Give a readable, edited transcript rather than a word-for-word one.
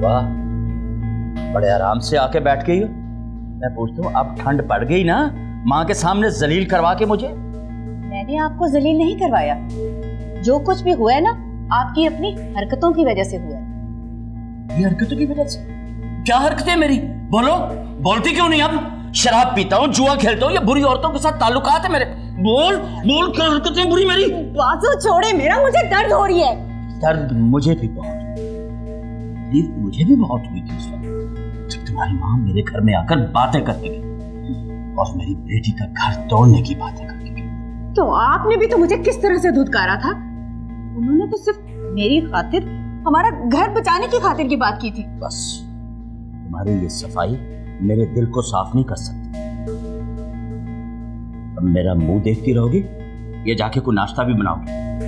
वाह, बड़े आराम से आके बैठ गई हो। मैं पूछता हूँ, अब ठंड पड़ गई ना, माँ के सामने जलील करवा के मुझे। मैंने आपको जलील नहीं करवाया। जो कुछ भी हुआ है ना, आपकी अपनी हरकतों की वजह से हुआ है। ये हरकतों की वजह से? क्या हरकतें मेरी? बोलो, बोलती क्यों नहीं? अब शराब पीता हूँ, जुआ खेलता हूँ, या बुरी औरतों के साथ ताल्लुकात है मेरे? बोल बोल, क्या हरकतें बुरी मेरी? बाजू छोड़े मेरा, मुझे दर्द हो रही है। दर्द मुझे भी बहुत, तकलीफ मुझे भी बहुत हुई थी उस वक्त जब तुम्हारी माँ मेरे घर में आकर बातें करती गई और मेरी बेटी का घर तोड़ने की बातें करती गई। तो आपने भी तो मुझे किस तरह से धुतकारा था। उन्होंने तो सिर्फ मेरी खातिर, हमारा घर बचाने की खातिर की बात की थी। बस तुम्हारी ये सफाई मेरे दिल को साफ नहीं कर सकती। अब मेरा मुंह देखती रहोगी या जाके कोई नाश्ता भी बनाओगी?